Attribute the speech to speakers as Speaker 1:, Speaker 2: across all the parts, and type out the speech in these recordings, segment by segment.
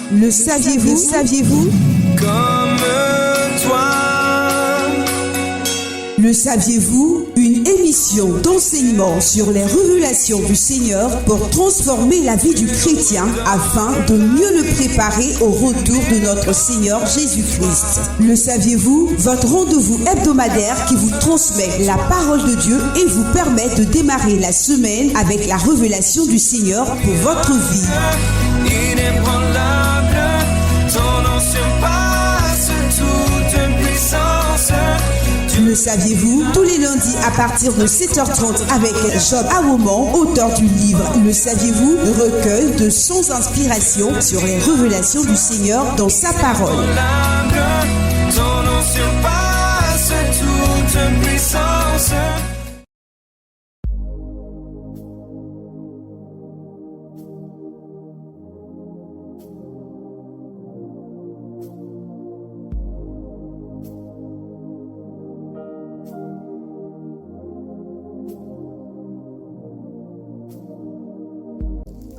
Speaker 1: Le saviez-vous?
Speaker 2: Comme toi.
Speaker 1: Le saviez-vous? Une émission d'enseignement sur les révélations du Seigneur pour transformer la vie du chrétien afin de mieux le préparer au retour de notre Seigneur Jésus-Christ. Le saviez-vous? Votre rendez-vous hebdomadaire qui vous transmet la parole de Dieu et vous permet de démarrer la semaine avec la révélation du Seigneur pour votre vie.
Speaker 2: Inébranlable, ton nom surpasse toute puissance.
Speaker 1: Le saviez-vous? Tous les lundis à partir de 7h30 avec Job Awoman, auteur du livre Le saviez-vous? Recueil de sons inspiration sur les révélations du Seigneur dans sa parole.
Speaker 2: Ton nom surpasse toute puissance.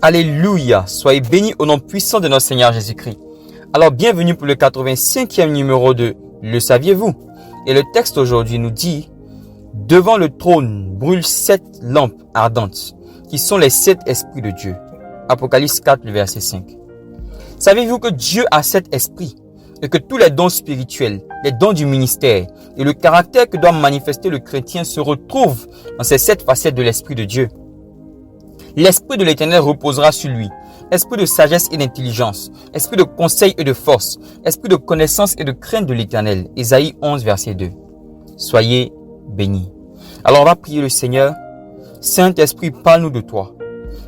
Speaker 3: Alléluia, soyez bénis au nom puissant de notre Seigneur Jésus-Christ. Alors bienvenue pour le 85e numéro de Le saviez-vous? Et le texte aujourd'hui nous dit: devant le trône brûlent 7 lampes ardentes, qui sont les 7 esprits de Dieu. Apocalypse 4, le verset 5. Savez-vous que Dieu a 7 esprits et que tous les dons spirituels, les dons du ministère et le caractère que doit manifester le chrétien se retrouvent dans ces 7 facettes de l'esprit de Dieu? L'Esprit de l'Éternel reposera sur lui, esprit de sagesse et d'intelligence, esprit de conseil et de force, esprit de connaissance et de crainte de l'Éternel. Ésaïe 11, verset 2. Soyez bénis. Alors on va prier le Seigneur. Saint-Esprit, parle-nous de toi.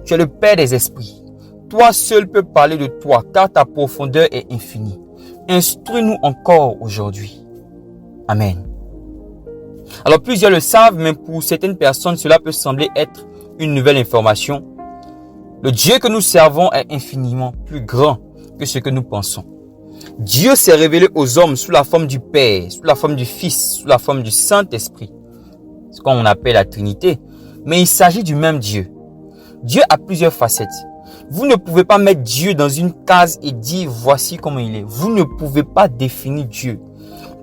Speaker 3: Tu es le Père des esprits. Toi seul peux parler de toi, car ta profondeur est infinie. Instruis-nous encore aujourd'hui. Amen. Alors plusieurs le savent, mais pour certaines personnes, cela peut sembler être une nouvelle information. Le Dieu que nous servons est infiniment plus grand que ce que nous pensons. Dieu s'est révélé aux hommes sous la forme du Père, sous la forme du Fils, sous la forme du Saint-Esprit. C'est ce qu'on appelle la Trinité. Mais il s'agit du même Dieu. Dieu a plusieurs facettes. Vous ne pouvez pas mettre Dieu dans une case et dire voici comment il est. Vous ne pouvez pas définir Dieu.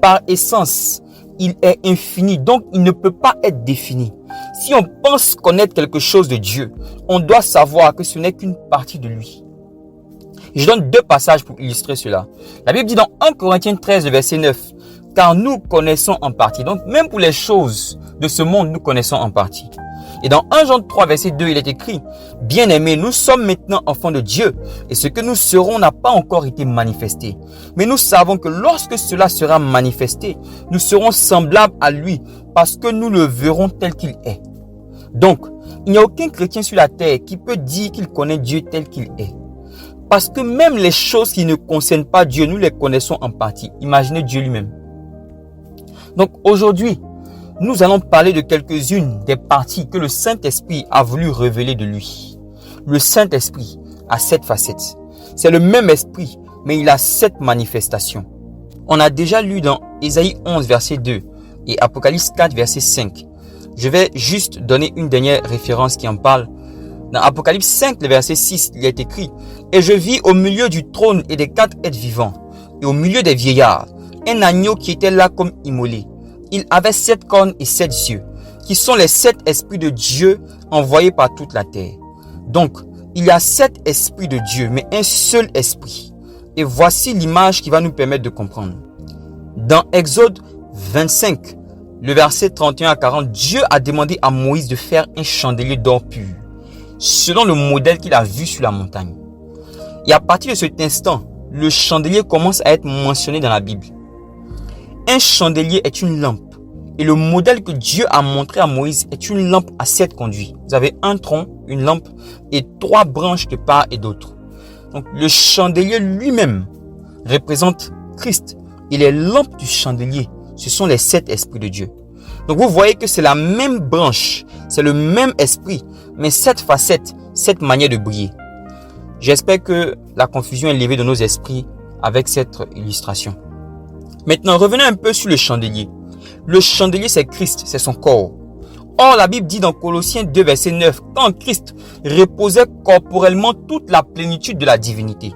Speaker 3: Par essence, il est infini, donc il ne peut pas être défini. Si on pense connaître quelque chose de Dieu, on doit savoir que ce n'est qu'une partie de lui. Je donne 2 passages pour illustrer cela. La Bible dit dans 1 Corinthiens 13, verset 9, « Car nous connaissons en partie. » Donc même pour les choses de ce monde, nous connaissons en partie. Et dans 1 Jean 3, verset 2, il est écrit, « Bien-aimés, nous sommes maintenant enfants de Dieu, et ce que nous serons n'a pas encore été manifesté. Mais nous savons que lorsque cela sera manifesté, nous serons semblables à lui, parce que nous le verrons tel qu'il est. » Donc, il n'y a aucun chrétien sur la terre qui peut dire qu'il connaît Dieu tel qu'il est. Parce que même les choses qui ne concernent pas Dieu, nous les connaissons en partie. Imaginez Dieu lui-même. Donc aujourd'hui, nous allons parler de quelques-unes des parties que le Saint-Esprit a voulu révéler de lui. Le Saint-Esprit a 7 facettes. C'est le même esprit, mais il a 7 manifestations. On a déjà lu dans Ésaïe 11, verset 2 et Apocalypse 4, verset 5. Je vais juste donner une dernière référence qui en parle. Dans Apocalypse 5, le verset 6, il est écrit « Et je vis au milieu du trône et des 4 êtres vivants, et au milieu des vieillards, un agneau qui était là comme immolé. Il avait 7 cornes et 7 yeux, qui sont les 7 esprits de Dieu envoyés par toute la terre. » Donc, il y a 7 esprits de Dieu, mais un seul esprit. Et voici l'image qui va nous permettre de comprendre. Dans Exode 25, le verset 31 à 40, Dieu a demandé à Moïse de faire un chandelier d'or pur, selon le modèle qu'il a vu sur la montagne. Et à partir de cet instant, le chandelier commence à être mentionné dans la Bible. Un chandelier est une lampe. Et le modèle que Dieu a montré à Moïse est une lampe à 7 conduits. Vous avez un tronc, une lampe et 3 branches de part et d'autre. Donc le chandelier lui-même représente Christ. Et les lampes du chandelier, ce sont les 7 esprits de Dieu. Donc vous voyez que c'est la même branche, c'est le même esprit, mais 7 facettes, 7 manières de briller. J'espère que la confusion est levée de nos esprits avec cette illustration. Maintenant, revenons un peu sur le chandelier. Le chandelier, c'est Christ, c'est son corps. Or, la Bible dit dans Colossiens 2, verset 9, qu'en Christ reposait corporellement toute la plénitude de la divinité.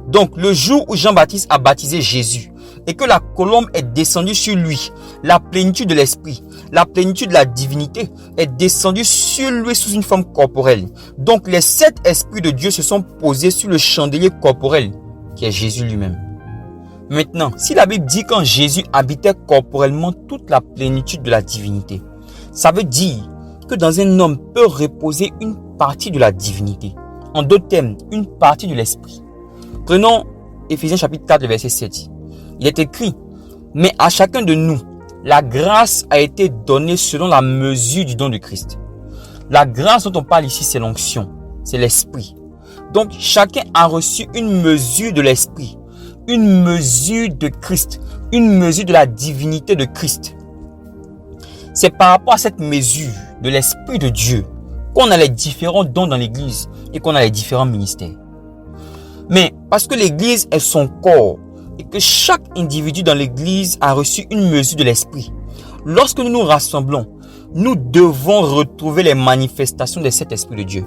Speaker 3: Donc, le jour où Jean-Baptiste a baptisé Jésus et que la colombe est descendue sur lui, la plénitude de l'esprit, la plénitude de la divinité est descendue sur lui sous une forme corporelle. Donc, les 7 esprits de Dieu se sont posés sur le chandelier corporel qui est Jésus lui-même. Maintenant, si la Bible dit qu'en Jésus habitait corporellement toute la plénitude de la divinité, ça veut dire que dans un homme peut reposer une partie de la divinité. En d'autres termes, une partie de l'esprit. Prenons Éphésiens chapitre 4, verset 7. Il est écrit, mais à chacun de nous, la grâce a été donnée selon la mesure du don de Christ. La grâce dont on parle ici, c'est l'onction, c'est l'esprit. Donc, chacun a reçu une mesure de l'esprit, une mesure de Christ, une mesure de la divinité de Christ. C'est par rapport à cette mesure de l'esprit de Dieu qu'on a les différents dons dans l'église et qu'on a les différents ministères. Mais parce que l'église est son corps et que chaque individu dans l'église a reçu une mesure de l'esprit, lorsque nous nous rassemblons, nous devons retrouver les manifestations de cet esprit de Dieu.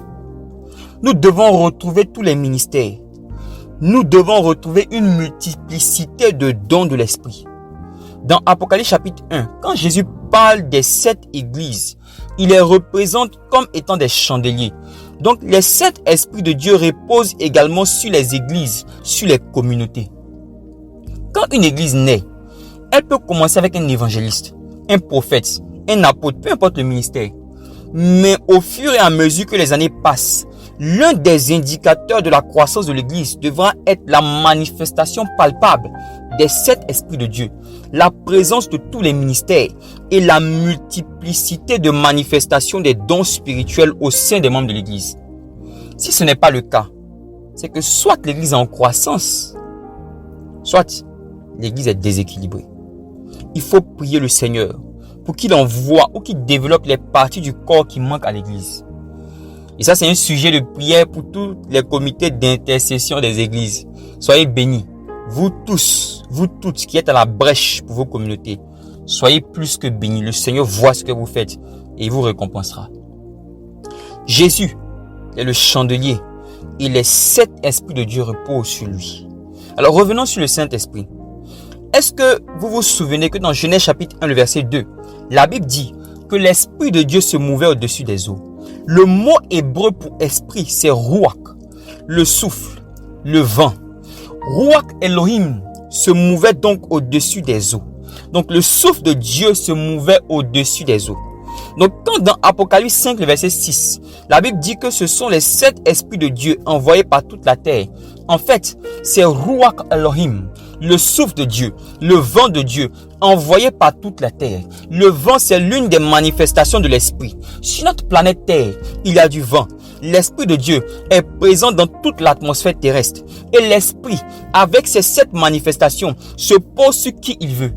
Speaker 3: Nous devons retrouver tous les ministères. Nous devons retrouver une multiplicité de dons de l'esprit. Dans Apocalypse chapitre 1, quand Jésus parle des 7 églises, il les représente comme étant des chandeliers. Donc les 7 esprits de Dieu reposent également sur les églises, sur les communautés. Quand une église naît, elle peut commencer avec un évangéliste, un prophète, un apôtre, peu importe le ministère. Mais au fur et à mesure que les années passent, l'un des indicateurs de la croissance de l'église devra être la manifestation palpable des 7 esprits de Dieu, la présence de tous les ministères et la multiplicité de manifestations des dons spirituels au sein des membres de l'église. Si ce n'est pas le cas, c'est que soit l'église est en croissance, soit l'église est déséquilibrée. Il faut prier le Seigneur pour qu'il envoie ou qu'il développe les parties du corps qui manquent à l'église. Et ça, c'est un sujet de prière pour tous les comités d'intercession des églises. Soyez bénis. Vous tous, vous toutes qui êtes à la brèche pour vos communautés, soyez plus que bénis. Le Seigneur voit ce que vous faites et il vous récompensera. Jésus est le chandelier et les 7 esprits de Dieu reposent sur lui. Alors revenons sur le Saint-Esprit. Est-ce que vous vous souvenez que dans Genèse chapitre 1, le verset 2, la Bible dit que l'Esprit de Dieu se mouvait au-dessus des eaux. Le mot hébreu pour esprit, c'est Ruach, le souffle, le vent. Ruach Elohim se mouvait donc au-dessus des eaux. Donc le souffle de Dieu se mouvait au-dessus des eaux. Donc quand dans Apocalypse 5, le verset 6, la Bible dit que ce sont les 7 esprits de Dieu envoyés par toute la terre. En fait, c'est Ruach Elohim, le souffle de Dieu, le vent de Dieu, envoyé par toute la terre. Le vent, c'est l'une des manifestations de l'esprit. Sur notre planète Terre, il y a du vent. L'Esprit de Dieu est présent dans toute l'atmosphère terrestre. Et l'Esprit, avec ces 7 manifestations, se pose sur qui il veut.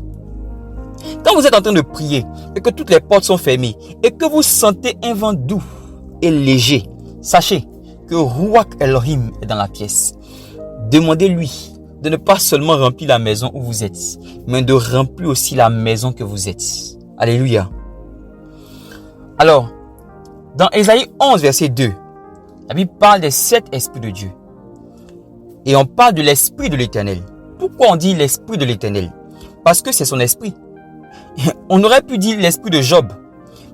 Speaker 3: Quand vous êtes en train de prier et que toutes les portes sont fermées et que vous sentez un vent doux et léger, sachez que Ruach Elohim est dans la pièce. Demandez-lui de ne pas seulement remplir la maison où vous êtes, mais de remplir aussi la maison que vous êtes. Alléluia. Alors, dans Ésaïe 11, verset 2, la Bible parle des 7 esprits de Dieu. Et on parle de l'esprit de l'Éternel. Pourquoi on dit l'esprit de l'Éternel? Parce que c'est son esprit. On aurait pu dire l'esprit de Job.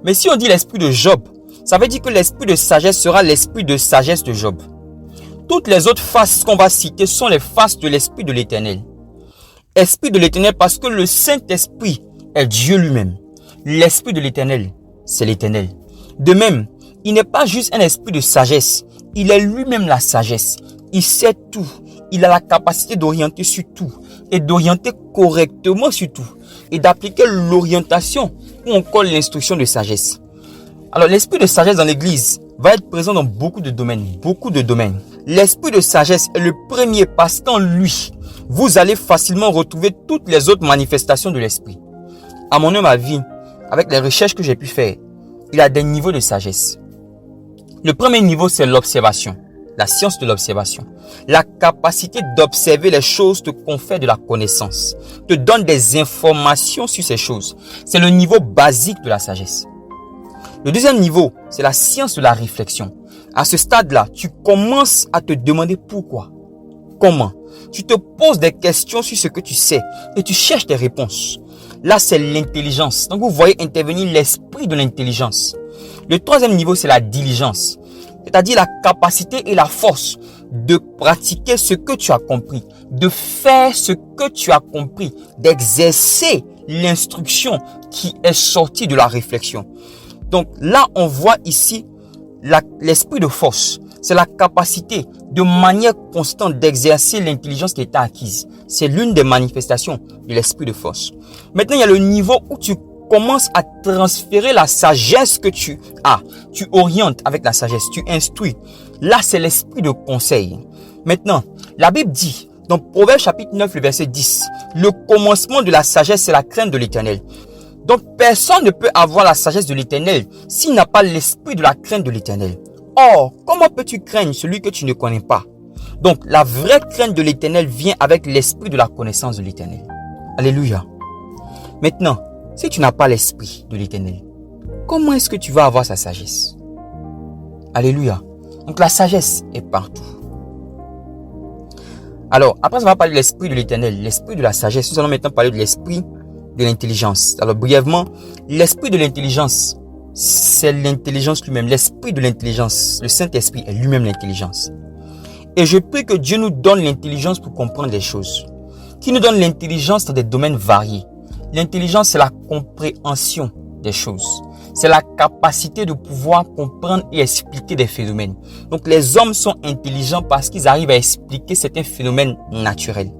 Speaker 3: Mais si on dit l'esprit de Job, ça veut dire que l'esprit de sagesse sera l'esprit de sagesse de Job. Toutes les autres faces qu'on va citer sont les faces de l'Esprit de l'Éternel. Esprit de l'Éternel parce que le Saint-Esprit est Dieu lui-même. L'Esprit de l'Éternel, c'est l'Éternel. De même, il n'est pas juste un esprit de sagesse. Il est lui-même la sagesse. Il sait tout. Il a la capacité d'orienter sur tout et d'orienter correctement sur tout et d'appliquer l'orientation ou encore l'instruction de sagesse. Alors, l'esprit de sagesse dans l'église va être présent dans beaucoup de domaines. L'esprit de sagesse est le premier parce qu'en lui, vous allez facilement retrouver toutes les autres manifestations de l'esprit. À mon humble avis, avec les recherches que j'ai pu faire, il y a des niveaux de sagesse. Le premier niveau, c'est l'observation, la science de l'observation. La capacité d'observer les choses te confère de la connaissance, te donne des informations sur ces choses. C'est le niveau basique de la sagesse. Le deuxième niveau, c'est la science de la réflexion. À ce stade-là, tu commences à te demander pourquoi, comment, Tu te poses des questions sur ce que tu sais et tu cherches des réponses. Là, c'est l'intelligence. Donc, vous voyez intervenir l'esprit de l'intelligence. Le troisième niveau, c'est la diligence. C'est-à-dire la capacité et la force de pratiquer ce que tu as compris, de faire ce que tu as compris, d'exercer l'instruction qui est sortie de la réflexion. Donc là, on voit ici l'esprit de force. C'est la capacité de manière constante d'exercer l'intelligence qui est acquise. C'est l'une des manifestations de l'esprit de force. Maintenant, il y a le niveau où tu commences à transférer la sagesse que tu as. Tu orientes avec la sagesse, tu instruis. Là, c'est l'esprit de conseil. Maintenant, la Bible dit, dans Proverbe chapitre 9, le verset 10, le commencement de la sagesse, c'est la crainte de l'Éternel. Donc, personne ne peut avoir la sagesse de l'Éternel s'il n'a pas l'esprit de la crainte de l'Éternel. Or, comment peux-tu craindre celui que tu ne connais pas? Donc, la vraie crainte de l'Éternel vient avec l'esprit de la connaissance de l'Éternel. Alléluia. Maintenant, si tu n'as pas l'esprit de l'Éternel, comment est-ce que tu vas avoir sa sagesse? Alléluia. Donc, la sagesse est partout. Alors, après, on va parler de l'esprit de l'Éternel, l'esprit de la sagesse. Nous allons maintenant parler de l'esprit de l'intelligence. Alors, brièvement, l'esprit de l'intelligence, c'est l'intelligence lui-même, l'esprit de l'intelligence. Le Saint-Esprit est lui-même l'intelligence. Et je prie que Dieu nous donne l'intelligence pour comprendre les choses. Qu'il nous donne l'intelligence dans des domaines variés. L'intelligence, c'est la compréhension des choses. C'est la capacité de pouvoir comprendre et expliquer des phénomènes. Donc, les hommes sont intelligents parce qu'ils arrivent à expliquer certains phénomènes naturels.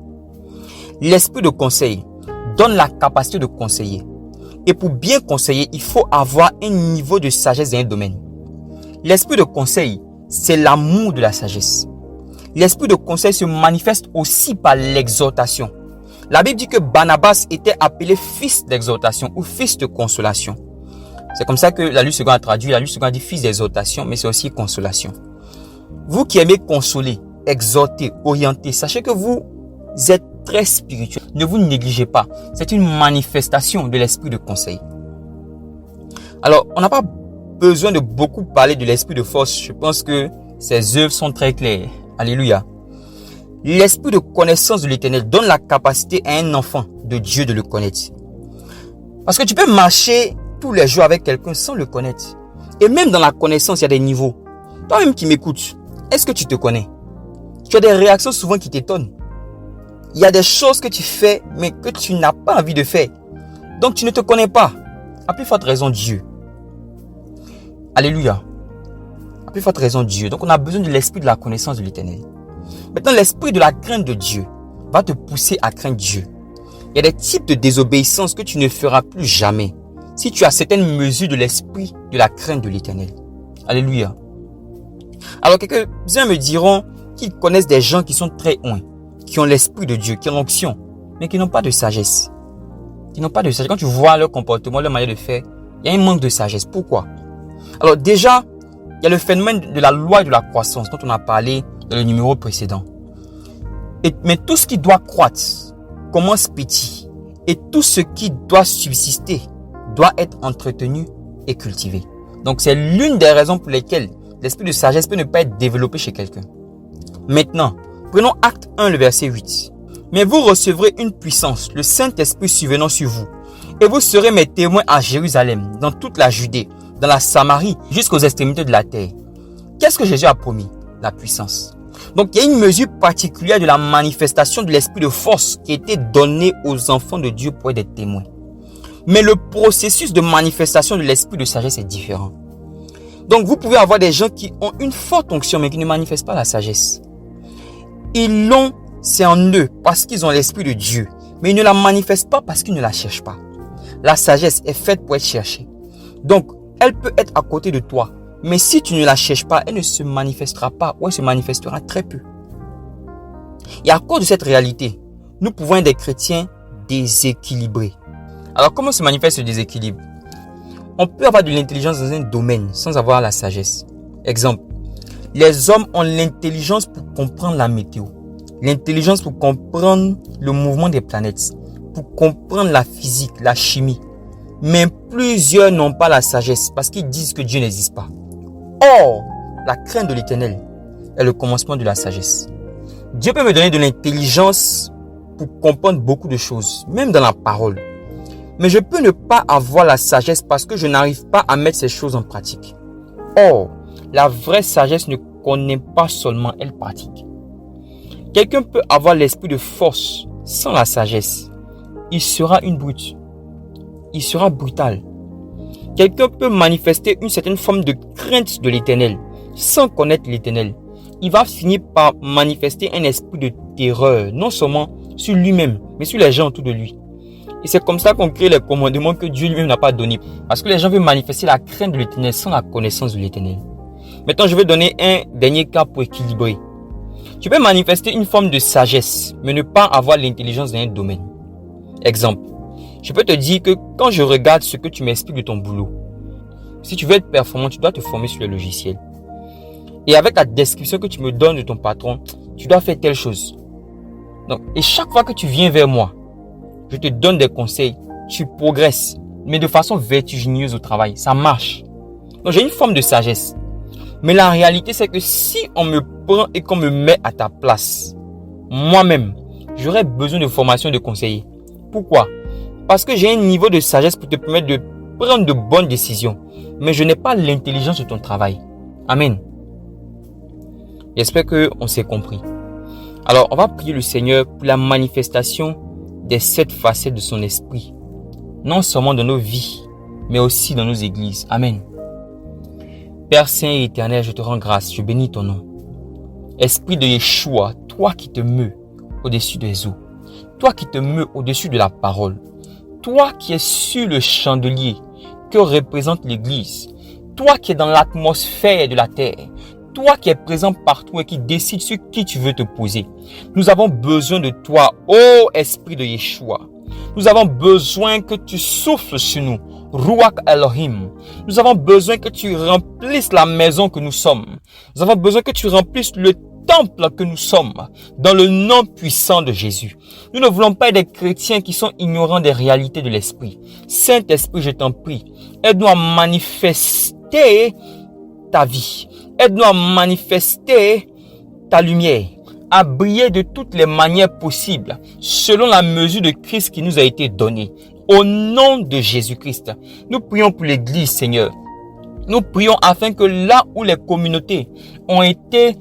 Speaker 3: L'esprit de conseil donne la capacité de conseiller. Et pour bien conseiller, il faut avoir un niveau de sagesse dans un domaine. L'esprit de conseil, c'est l'amour de la sagesse. L'esprit de conseil se manifeste aussi par l'exhortation. La Bible dit que Barnabas était appelé fils d'exhortation ou fils de consolation. C'est comme ça que la Luce seconde a traduit. La Luce seconde a dit fils d'exhortation, mais c'est aussi consolation. Vous qui aimez consoler, exhorter, orienter, sachez que vous êtes très spirituel. Ne vous négligez pas. C'est une manifestation de l'esprit de conseil. Alors, on n'a pas besoin de beaucoup parler de l'esprit de force. Je pense que ses œuvres sont très claires. Alléluia. L'esprit de connaissance de l'Éternel donne la capacité à un enfant de Dieu de le connaître. Parce que tu peux marcher tous les jours avec quelqu'un sans le connaître. Et même dans la connaissance, il y a des niveaux. Toi-même qui m'écoutes, est-ce que tu te connais? Tu as des réactions souvent qui t'étonnent. Il y a des choses que tu fais, mais que tu n'as pas envie de faire. Donc tu ne te connais pas. À plus forte raison Dieu. Alléluia. À plus forte raison Dieu. Donc on a besoin de l'esprit de la connaissance de l'Éternel. Maintenant, l'esprit de la crainte de Dieu va te pousser à craindre Dieu. Il y a des types de désobéissance que tu ne feras plus jamais si tu as certaines mesures de l'esprit de la crainte de l'Éternel. Alléluia. Alors, quelques-uns me diront qu'ils connaissent des gens qui sont très loin, qui ont l'esprit de Dieu, qui ont l'onction, mais qui n'ont pas de sagesse. Qui n'ont pas de sagesse. Quand tu vois leur comportement, leur manière de faire, il y a un manque de sagesse. Pourquoi? Alors déjà, il y a le phénomène de la loi et de la croissance dont on a parlé dans le numéro précédent. Mais tout ce qui doit croître commence petit. Et tout ce qui doit subsister doit être entretenu et cultivé. Donc c'est l'une des raisons pour lesquelles l'esprit de sagesse peut ne pas être développé chez quelqu'un. Maintenant, prenons Acte 1, le verset 8. Mais vous recevrez une puissance, le Saint-Esprit survenant sur vous. Et vous serez mes témoins à Jérusalem, dans toute la Judée, dans la Samarie, jusqu'aux extrémités de la terre. Qu'est-ce que Jésus a promis? La puissance. Donc il y a une mesure particulière de la manifestation de l'esprit de force qui a été donnée aux enfants de Dieu pour être des témoins. Mais le processus de manifestation de l'esprit de sagesse est différent. Donc vous pouvez avoir des gens qui ont une forte onction mais qui ne manifestent pas la sagesse. Ils l'ont, c'est en eux parce qu'ils ont l'esprit de Dieu. Mais ils ne la manifestent pas parce qu'ils ne la cherchent pas. La sagesse est faite pour être cherchée. Donc elle peut être à côté de toi. Mais si tu ne la cherches pas, elle ne se manifestera pas ou elle se manifestera très peu. Et à cause de cette réalité, nous pouvons être des chrétiens déséquilibrés. Alors comment se manifeste le déséquilibre? On peut avoir de l'intelligence dans un domaine sans avoir la sagesse. Exemple, les hommes ont l'intelligence pour comprendre la météo, l'intelligence pour comprendre le mouvement des planètes, pour comprendre la physique, la chimie. Mais plusieurs n'ont pas la sagesse parce qu'ils disent que Dieu n'existe pas. Or, la crainte de l'Éternel est le commencement de la sagesse. Dieu peut me donner de l'intelligence pour comprendre beaucoup de choses, même dans la parole. Mais je peux ne pas avoir la sagesse parce que je n'arrive pas à mettre ces choses en pratique. Or, la vraie sagesse ne connaît pas seulement, elle pratique. Quelqu'un peut avoir l'esprit de force sans la sagesse. Il sera une brute. Il sera brutal. Quelqu'un peut manifester une certaine forme de crainte de l'Éternel sans connaître l'Éternel. Il va finir par manifester un esprit de terreur, non seulement sur lui-même, mais sur les gens autour de lui. Et c'est comme ça qu'on crée les commandements que Dieu lui-même n'a pas donnés. Parce que les gens veulent manifester la crainte de l'Éternel sans la connaissance de l'Éternel. Maintenant, je vais donner un dernier cas pour équilibrer. Tu peux manifester une forme de sagesse, mais ne pas avoir l'intelligence dans un domaine. Exemple, je peux te dire que quand je regarde ce que tu m'expliques de ton boulot, si tu veux être performant, tu dois te former sur le logiciel. Et avec la description que tu me donnes de ton patron, tu dois faire telle chose. Donc, et chaque fois que tu viens vers moi, je te donne des conseils, tu progresses, mais de façon vertigineuse au travail. Ça marche. Donc, j'ai une forme de sagesse. Mais la réalité, c'est que si on me prend et qu'on me met à ta place, moi-même, j'aurais besoin de formation de conseiller. Pourquoi? Parce que j'ai un niveau de sagesse pour te permettre de prendre de bonnes décisions. Mais je n'ai pas l'intelligence de ton travail. Amen. J'espère qu'on s'est compris. Alors, on va prier le Seigneur pour la manifestation des 7 facettes de son esprit. Non seulement dans nos vies, mais aussi dans nos églises. Amen. Père Saint et Éternel, je te rends grâce, je bénis ton nom. Esprit de Yeshua, toi qui te meus au-dessus des eaux, toi qui te meus au-dessus de la parole, toi qui es sur le chandelier que représente l'Église, toi qui es dans l'atmosphère de la terre, toi qui es présent partout et qui décide sur qui tu veux te poser. Nous avons besoin de toi, ô Esprit de Yeshua. Nous avons besoin que tu souffles sur nous, Ruach Elohim. Nous avons besoin que tu remplisses la maison que nous sommes. Nous avons besoin que tu remplisses le temple que nous sommes, dans le nom puissant de Jésus. Nous ne voulons pas être des chrétiens qui sont ignorants des réalités de l'Esprit. Saint-Esprit, je t'en prie, aide-nous à manifester ta vie. Aide-nous à manifester ta lumière, à briller de toutes les manières possibles, selon la mesure de Christ qui nous a été donnée. Au nom de Jésus-Christ, nous prions pour l'Église, Seigneur. Nous prions afin que là où les communautés ont été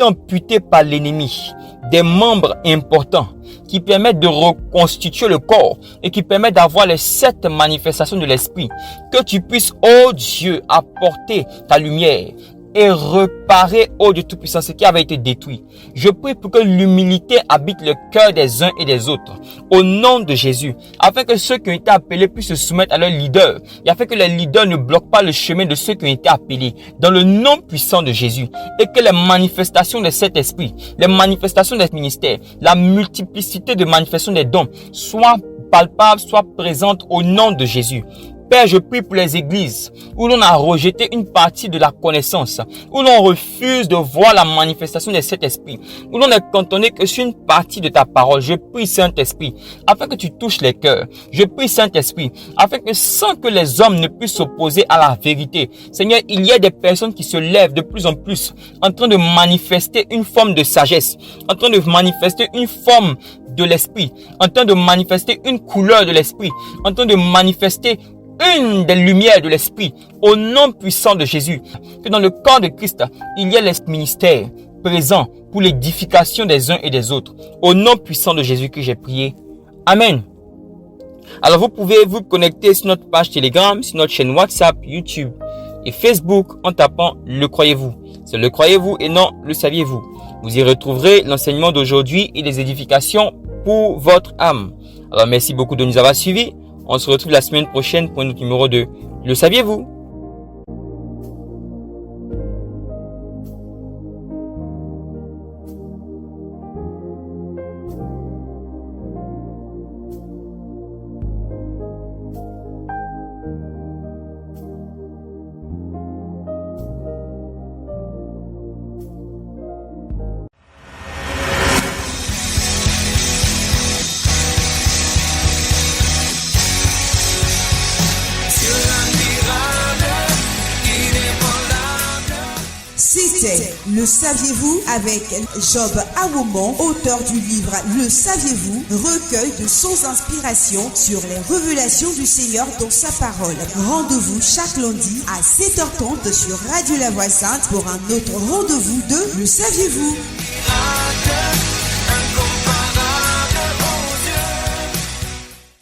Speaker 3: amputées par l'ennemi, des membres importants qui permettent de reconstituer le corps et qui permettent d'avoir les 7 manifestations de l'Esprit, que tu puisses, ô Dieu, apporter ta lumière et réparer, ô Dieu Tout-Puissant, ce qui avait été détruit. Je prie pour que l'humilité habite le cœur des uns et des autres, au nom de Jésus, afin que ceux qui ont été appelés puissent se soumettre à leurs leaders, et afin que les leaders ne bloquent pas le chemin de ceux qui ont été appelés, dans le nom puissant de Jésus, et que les manifestations de cet esprit, les manifestations des ministères, la multiplicité de manifestations des dons, soient palpables, soient présentes au nom de Jésus. Père, je prie pour les églises où l'on a rejeté une partie de la connaissance, où l'on refuse de voir la manifestation de cet esprit, où l'on est cantonné que sur une partie de ta parole. Je prie, Saint-Esprit, afin que tu touches les cœurs. Je prie, Saint-Esprit, afin que sans que les hommes ne puissent s'opposer à la vérité, Seigneur, il y a des personnes qui se lèvent de plus en plus en train de manifester une forme de sagesse, en train de manifester une forme de l'esprit, en train de manifester une couleur de l'esprit, en train de manifester une des lumières de l'esprit, au nom puissant de Jésus, que dans le corps de Christ, il y a les ministères présents pour l'édification des uns et des autres. Au nom puissant de Jésus que j'ai prié. Amen. Alors vous pouvez vous connecter sur notre page Telegram, sur notre chaîne WhatsApp, YouTube et Facebook en tapant Le Croyez-vous. C'est Le Croyez-vous et non Le Saviez-vous. Vous y retrouverez l'enseignement d'aujourd'hui et les édifications pour votre âme. Alors merci beaucoup de nous avoir suivis. On se retrouve la semaine prochaine pour un autre numéro de Le Saviez-vous?
Speaker 2: Dieu l'admirable.
Speaker 1: C'était Le Saviez-vous avec Job Awomon, auteur du livre Le Saviez-vous, recueil de sons inspiration sur les révélations du Seigneur dans sa parole. Rendez-vous chaque lundi à 7h30 sur Radio La Voix Sainte pour un autre rendez-vous de Le Saviez-vous.